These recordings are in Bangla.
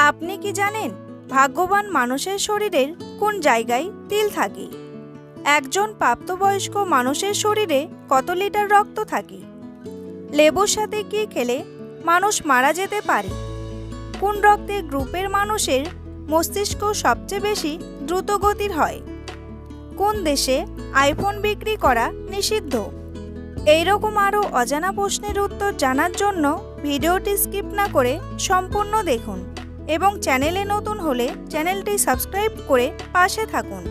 আপনি কি জানেন ভাগ্যবান মানুষের শরীরের কোন জায়গায় তিল থাকে? একজন প্রাপ্তবয়স্ক মানুষের শরীরে কত লিটার রক্ত থাকে? লেবুর সাথে কি খেলে মানুষ মারা যেতে পারে? কোন রক্তের গ্রুপের মানুষের মস্তিষ্ক সবচেয়ে বেশি দ্রুত গতির হয়? কোন দেশে আইফোন বিক্রি করা নিষিদ্ধ? এইরকম আরও অজানা প্রশ্নের উত্তর জানার জন্য ভিডিওটি স্কিপ না করে সম্পূর্ণ দেখুন এবং চ্যানেলে নতুন হলে চ্যানেলটি সাবস্ক্রাইব করে পাশে থাকুন।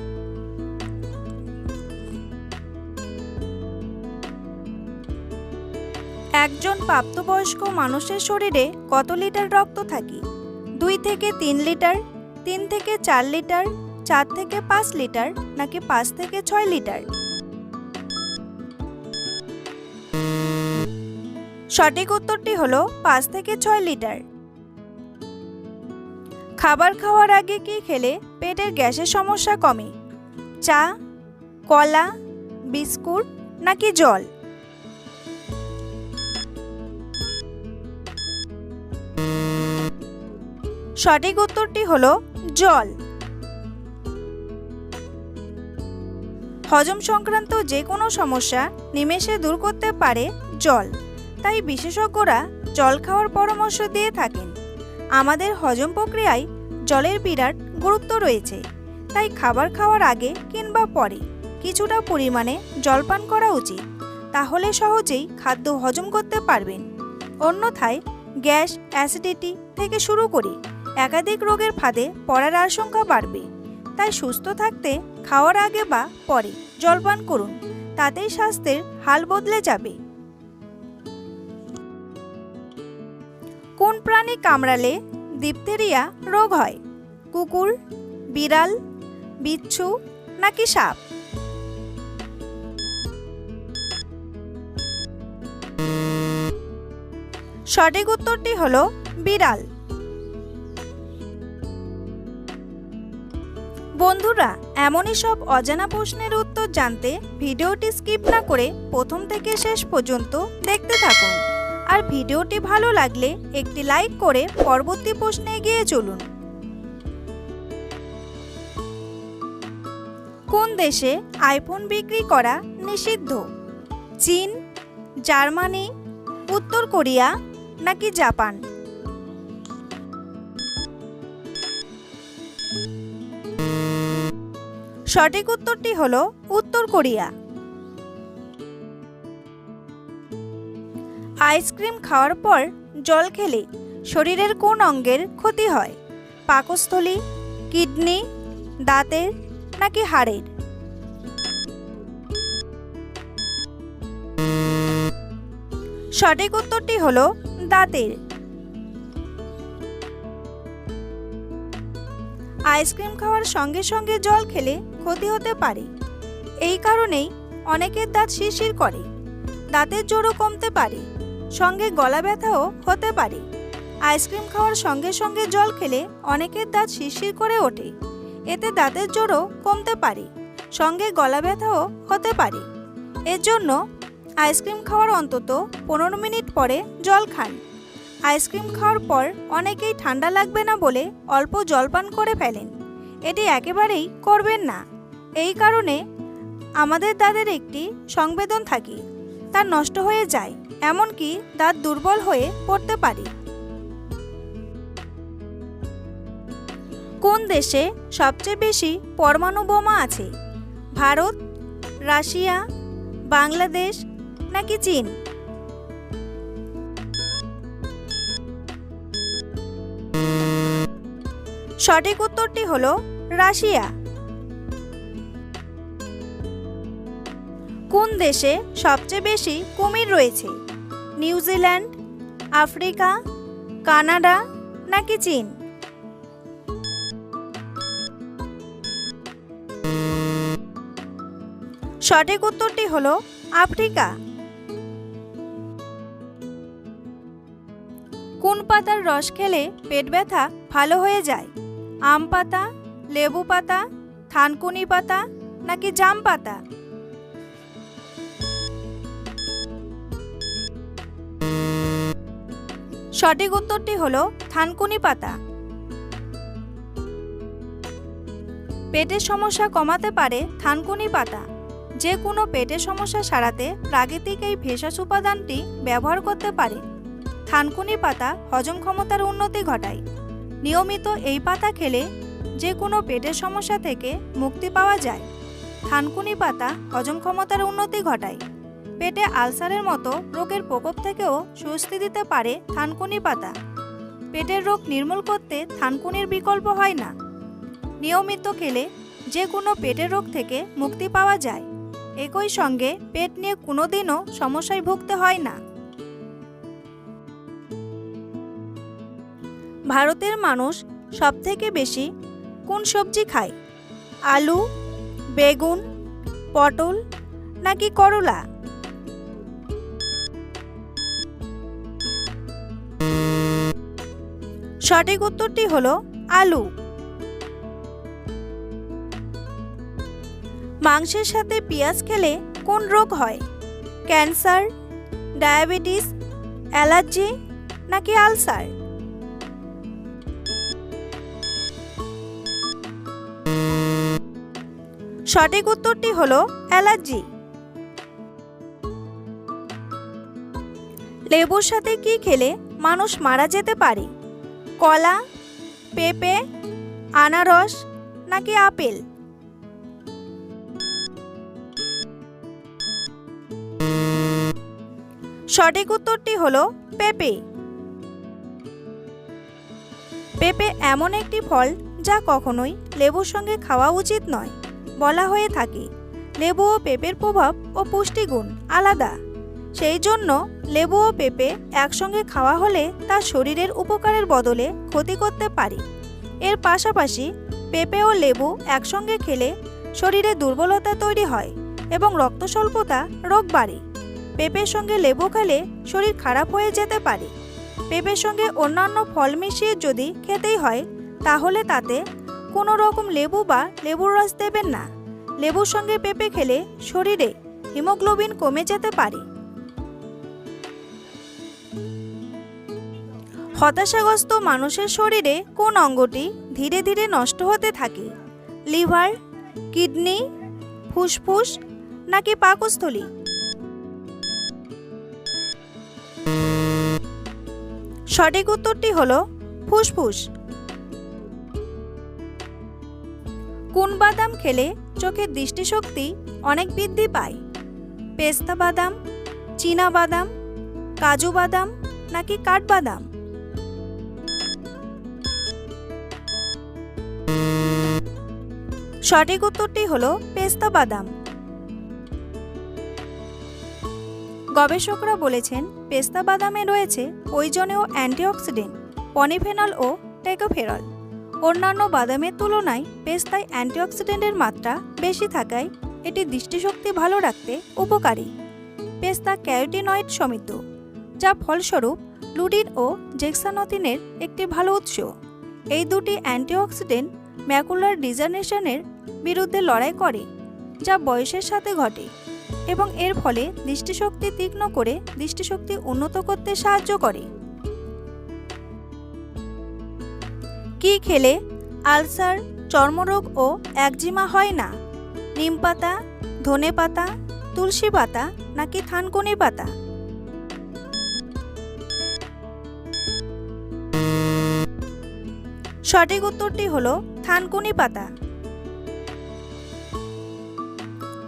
একজন প্রাপ্তবয়স্ক মানুষের শরীরে কত লিটার রক্ত থাকে? 2 থেকে 3 লিটার, 3 থেকে 4 লিটার, 4 থেকে 5 লিটার নাকি 5 থেকে 6 লিটার? সঠিক উত্তরটি হলো 5 থেকে 6 লিটার। খাবার খাওয়ার আগে কি খেলে পেটের গ্যাসের সমস্যা কমে? চা, কলা, বিস্কুট নাকি জল? সঠিক উত্তরটি হলো জল। হজম সংক্রান্ত যে কোনো সমস্যা নিমেষে দূর করতে পারে জল, তাই বিশেষজ্ঞরা জল খাওয়ার পরামর্শ দিয়ে থাকেন। আমাদের হজম প্রক্রিয়ায় জলের বিরাট গুরুত্ব রয়েছে, তাই খাবার খাওয়ার আগে কিংবা পরে কিছুটা পরিমাণে জল পান করা উচিত। তাহলে সহজেই খাদ্য হজম করতে পারবেন। অন্যথায় গ্যাস, অ্যাসিডিটি থেকে শুরু করে একাধিক রোগের ফাঁদে পড়ার আশঙ্কা বাড়বে। তাই সুস্থ থাকতে খাওয়ার আগে বা পরে জল পান করুন, তাতেই স্বাস্থ্যের হাল বদলে যাবে। কোন প্রাণী কামড়ালে ডিপথেরিয়া রোগ হয়? কুকুর, বিড়াল, বিচ্ছু নাকি সাপ? সঠিক উত্তরটি হলো বিড়াল। বন্ধুরা, এমনই সব অজানা প্রশ্নের উত্তর জানতে ভিডিওটি স্কিপ না করে প্রথম থেকে শেষ পর্যন্ত দেখতে থাকুন। আর ভিডিওটি ভালো লাগলে একটি লাইক করে পরবর্তী প্রশ্নে এগিয়ে চলুন। কোন দেশে আইফোন বিক্রি করা নিষিদ্ধ? চীন, জার্মানি, উত্তর কোরিয়া নাকি জাপান? সঠিক উত্তরটি হলো উত্তর কোরিয়া। আইসক্রিম খাওয়ার পর জল খেলে শরীরের কোন অঙ্গের ক্ষতি হয়? পাকস্থলী, কিডনি, দাঁতের নাকি হাড়ের? সঠিক উত্তরটি হলো দাঁতের। আইসক্রিম খাওয়ার সঙ্গে সঙ্গে জল খেলে ক্ষতি হতে পারে। এই কারণেই অনেকের দাঁত শিরশির করে, দাঁতের জোরও কমতে পারে, সঙ্গে গলা ব্যথাও হতে পারে। আইসক্রিম খাওয়ার সঙ্গে সঙ্গে জল খেলে অনেকের দাঁত শিরশির করে ওঠে, এতে দাঁতের জোরও কমতে পারে, সঙ্গে গলা ব্যথাও হতে পারে। এর জন্য আইসক্রিম খাওয়ার অন্তত 15 মিনিট পরে জল খান। আইসক্রিম খাওয়ার পর অনেকেই ঠান্ডা লাগবে না বলে অল্প জল পান করে ফেলেন। এটি একেবারেই করবেন না। এই কারণে আমাদের দাঁতের একটি সংবেদন থাকে, তা নষ্ট হয়ে যায়, এমনকি দাঁত দুর্বল হয়ে পড়তে পারে। কোন দেশে সবচেয়ে বেশি পরমাণু বোমা আছে? ভারত, রাশিয়া, বাংলাদেশ নাকি চীন? সঠিক উত্তরটি হলো রাশিয়া। কোন দেশে সবচেয়ে বেশি কুমির রয়েছে? নিউজিল্যান্ড, আফ্রিকা, কানাডা নাকি চীন? সঠিক উত্তরটি হলো আফ্রিকা। কোন পাতার রস খেলে পেট ব্যথা ভালো হয়ে যায়? আম পাতা, লেবু পাতা, থানকুনি পাতা নাকি জাম পাতা? সঠিক উত্তরটি হলো থানকুনি পাতা। পেটের সমস্যা কমাতে পারে থানকুনি পাতা। যে কোনো পেটের সমস্যা সারাতে প্রাকৃতিক এই ভেষজ উপাদানটি ব্যবহার করতে পারে। থানকুনি পাতা হজম ক্ষমতার উন্নতি ঘটায়। নিয়মিত এই পাতা খেলে যে কোনো পেটের সমস্যা থেকে মুক্তি পাওয়া যায়। থানকুনি পাতা হজম ক্ষমতার উন্নতি ঘটায়। পেটে আলসারের মতো রোগের প্রকোপ থেকেও স্বস্তি দিতে পারে থানকুনি পাতা। পেটের রোগ নির্মূল করতে থানকুনির বিকল্প হয় না। নিয়মিত খেলে যে কোনো পেটের রোগ থেকে মুক্তি পাওয়া যায়। একই সঙ্গে পেট নিয়ে কোনোদিনও সমস্যায় ভুগতে হয় না। ভারতের মানুষ সবথেকে বেশি কোন সবজি খায়? আলু, বেগুন, পটল নাকি করলা? সঠিক উত্তরটি হলো আলু। মাংসের সাথে পেঁয়াজ খেলে কোন রোগ হয়? ক্যান্সার, ডায়াবেটিস, অ্যালার্জি নাকি আলসার? সঠিক উত্তরটি হলো অ্যালার্জি। লেবুর সাথে কি খেলে মানুষ মারা যেতে পারে? কলা, পেঁপে, আনারস নাকি আপেল? সঠিক উত্তরটি হলো পেঁপে। পেঁপে এমন একটি ফল যা কখনোই লেবুর সঙ্গে খাওয়া উচিত নয়। বলা হয়ে থাকে লেবু ও পেঁপের প্রভাব ও পুষ্টিগুণ আলাদা। সেই জন্য লেবু ও পেঁপে একসঙ্গে খাওয়া হলে তা শরীরের উপকারের বদলে ক্ষতি করতে পারে। এর পাশাপাশি পেঁপে ও লেবু একসঙ্গে খেলে শরীরে দুর্বলতা তৈরি হয় এবং রক্ত স্বল্পতা রোগ বাড়ে। পেঁপের সঙ্গে লেবু খেলে শরীর খারাপ হয়ে যেতে পারে। পেঁপের সঙ্গে অন্যান্য ফল মিশিয়ে যদি খেতেই হয় তাহলে তাতে কোনো রকম লেবু বা লেবুর রস দেবেন না। লেবুর সঙ্গে পেঁপে খেলে শরীরে হিমোগ্লোবিন কমে যেতে পারে। হতাশাগ্রস্ত মানুষের শরীরে কোন অঙ্গটি ধীরে ধীরে নষ্ট হতে থাকে? লিভার, কিডনি, ফুসফুস নাকি পাকস্থলী? সঠিক উত্তরটি হলো ফুসফুস। কোন বাদাম খেলে চোখের দৃষ্টিশক্তি অনেক বৃদ্ধি পায়? পেস্তা বাদাম, চীনা বাদাম, কাজু বাদাম নাকি কাঠবাদাম? সঠিক উত্তরটি হলো পেস্তা বাদাম। গবেষকরা বলেছেন পেস্তা বাদামে রয়েছে প্রয়োজনীয় অ্যান্টিঅক্সিডেন্ট পলিফেনল ও টোকোফেরল। অন্যান্য বাদামের তুলনায় পেস্তায় অ্যান্টিঅক্সিডেন্টের মাত্রা বেশি থাকায় এটি দৃষ্টিশক্তি ভালো রাখতে উপকারী। পেস্তা ক্যারোটিনয়েড সমৃদ্ধ, যা ফলস্বরূপ লুটিন ও জেক্সানথিনের একটি ভালো উৎস। এই দুটি অ্যান্টিঅক্সিডেন্ট ম্যাকুলার ডিজেনারেশনের বিরুদ্ধে লড়াই করে, যা বয়সের সাথে ঘটে এবং এর ফলে দৃষ্টিশক্তি তীক্ষ্ণ করে দৃষ্টিশক্তি উন্নত করতে সাহায্য করে। কি খেলে আলসার, চর্মরোগ ও একজিমা হয় না? নিমপাতা, ধনেপাতা, তুলসী পাতা নাকি থানকুনি পাতা? সঠিক উত্তরটি হলো থানকুনি পাতা।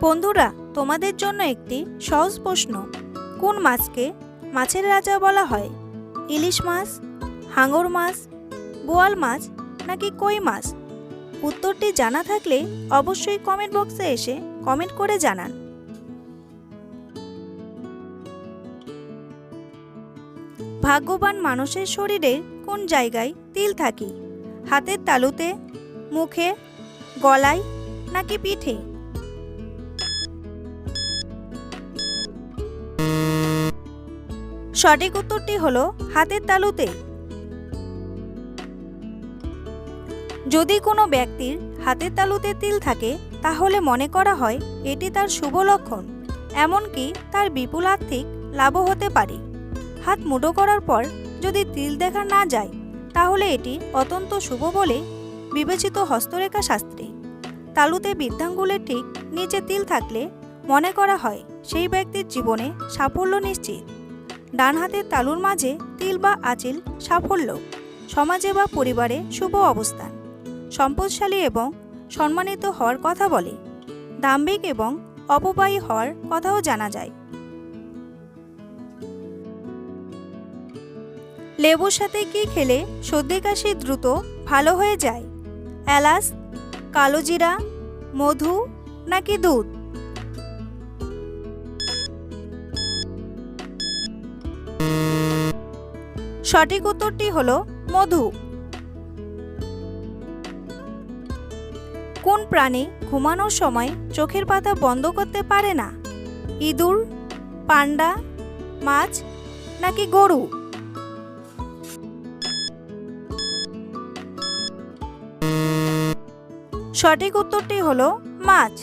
বন্ধুরা, তোমাদের জন্য একটি সহজ প্রশ্ন। কোন মাছকে মাছের রাজা বলা হয়? ইলিশ মাছ, হাঙর মাছ, বোয়াল মাছ নাকি কই মাছ? উত্তরটি জানা থাকলে অবশ্যই কমেন্ট বক্সে এসে কমেন্ট করে জানান। ভাগ্যবান মানুষের শরীরে কোন জায়গায় তিল থাকে? হাতের তালুতে, মুখে, গলায় নাকি পিঠে? সঠিক উত্তরটি হলো হাতের তালুতে। যদি কোনো ব্যক্তির হাতের তালুতে তিল থাকে তাহলে মনে করা হয় এটি তার শুভ লক্ষণ, এমনকি তার বিপুল আর্থিক লাভও হতে পারে। হাত মুঠো করার পর যদি তিল দেখা না যায় তাহলে এটি অত্যন্ত শুভ বলে বিবেচিত হস্তরেখা শাস্ত্রে। তালুতে বৃদ্ধাঙ্গুলের ঠিক নিচে তিল থাকলে মনে করা হয় সেই ব্যক্তির জীবনে সাফল্য নিশ্চিত। ডান হাতের তালুর মাঝে তিল বা আঁচিল সাফল্য, সমাজে বা পরিবারে শুভ অবস্থান, সম্পদশালী এবং সম্মানিত হওয়ার কথা বলে। দাম্ভিক এবং অপবায়ী হওয়ার কথাও জানা যায়। লেবুর সাথে কি খেলে সর্দি কাশি দ্রুত ভালো হয়ে যায়? এলাচ, কালোজিরা, মধু নাকি দুধ? সঠিক উত্তরটি হলো মধু। কোন প্রাণী ঘুমানোর সময় চোখের পাতা বন্ধ করতে পারে না? ইঁদুর, পান্ডা, মাছ নাকি গরু? সঠিক উত্তরটি হলো মাছ।